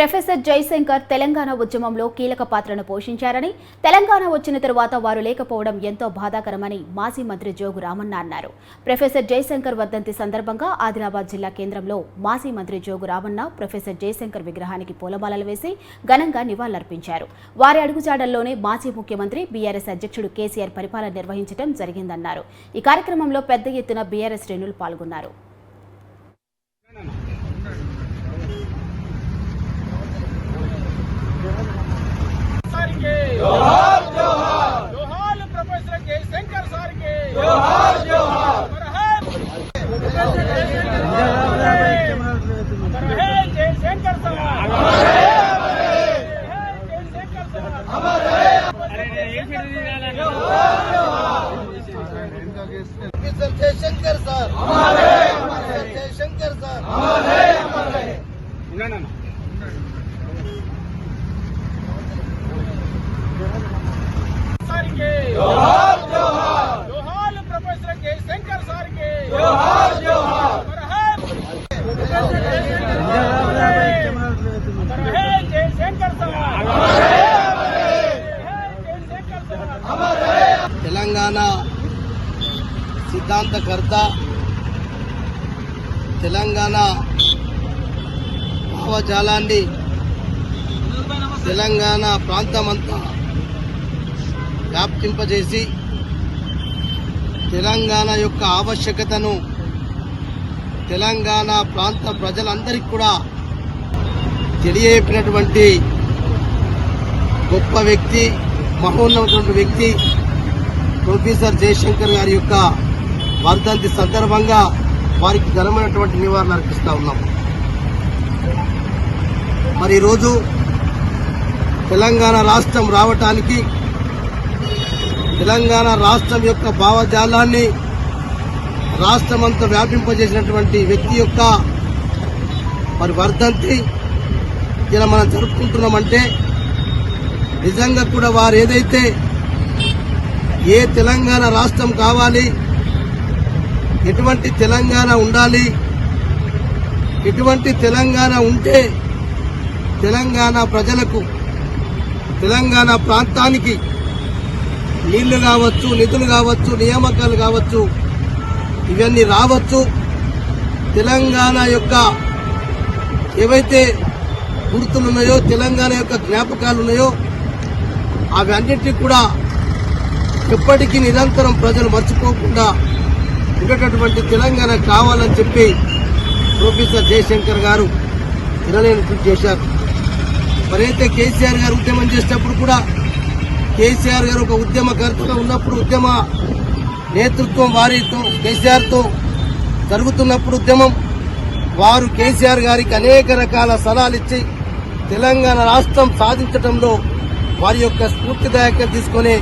Professor Jayashankar Telangana ఉద్యమంలో కీలక పాత్రను పోషించారని, తెలంగాణ వచ్చిన తరువాత వారు లేకపోవడం ఎంతో బాధాకరమని మాజీ మంత్రి జోగు రామన్న అన్నారు. ప్రొఫెసర్ జయశంకర్ వర్ధంతి సందర్భంగా ఆదిలాబాద్ జిల్లా కేంద్రంలో మాజీ మంత్రి జోగు రామన్న ప్రొఫెసర్ జయశంకర్ విగ్రహానికి పూలమాలలు వేసి ఘనంగా నివాళులర్పించారు. వారి అడుగుజాడల్లోనే మాజీ ముఖ్యమంత్రి బీఆర్ఎస్ అధ్యక్షుడు కేసీఆర్ పరిపాలన నిర్వహించడం జరిగిందన్నారు. ఈ కార్యక్రమంలో పెద్ద ఎత్తున బీఆర్ఎస్ శ్రేణులు పాల్గొన్నారు. जोहार जोहार जोहार प्रोफेसर जयशंकर सर के जोहार जोहार Jaishankar sir Jaishankar sir Jaishankar sir जोहार जोहार जोहार प्रोफेसर जयशंकर सर के जोहार जोहार जयशंकर सर తెలంగాణ సిద్ధాంతకర్త, తెలంగాణ భావజాలాన్ని తెలంగాణ ప్రాంతమంతా వ్యాప్తింపజేసి తెలంగాణ యొక్క ఆవశ్యకతను తెలంగాణ ప్రాంత ప్రజలందరికీ కూడా తెలియజెప్పినటువంటి గొప్ప వ్యక్తి, మహోన్నతమైన వ్యక్తి ప్రొఫెసర్ జయశంకర్ గారి యొక్క వర్ధంతి సందర్భంగా వారికి ఘనమైనటువంటి నివాళులు అర్పిస్తా ఉన్నాం. మరి ఈరోజు తెలంగాణ రాష్ట్రం రావటానికి, తెలంగాణ రాష్ట్రం యొక్క భావజాలాన్ని రాష్ట్రమంతా వ్యాపింపజేసినటువంటి వ్యక్తి యొక్క మరి వర్ధంతి ఇలా మనం జరుపుకుంటున్నామంటే నిజంగా కూడా వారు ఏదైతే ఏ తెలంగాణ రాష్ట్రం కావాలి, ఎటువంటి తెలంగాణ ఉండాలి, ఎటువంటి తెలంగాణ ఉంటే తెలంగాణ ప్రజలకు, తెలంగాణ ప్రాంతానికి నీళ్లు కావచ్చు, నిధులు కావచ్చు, నియామకాలు కావచ్చు, ఇవన్నీ రావచ్చు. తెలంగాణ యొక్క ఏవైతే గుర్తులున్నాయో, తెలంగాణ యొక్క జ్ఞాపకాలు ఉన్నాయో అవన్నిటినీ కూడా ఎప్పటికీ నిరంతరం ప్రజలు మర్చిపోకుండా ఉండేటటువంటి తెలంగాణ కావాలని చెప్పి ప్రొఫెసర్ జయశంకర్ గారు తినలేని కృషి చేశారు. మరైతే కేసీఆర్ గారు ఉద్యమం చేసేటప్పుడు కూడా కేసీఆర్ గారు ఒక ఉద్యమకర్తగా ఉన్నప్పుడు, ఉద్యమ నేతృత్వం వారితో కేసీఆర్తో జరుగుతున్నప్పుడు ఉద్యమం, వారు కేసీఆర్ గారికి అనేక రకాల సలహాలు ఇచ్చి తెలంగాణ రాష్ట్రం సాధించడంలో వారి యొక్క స్ఫూర్తిదాయకంగా తీసుకునే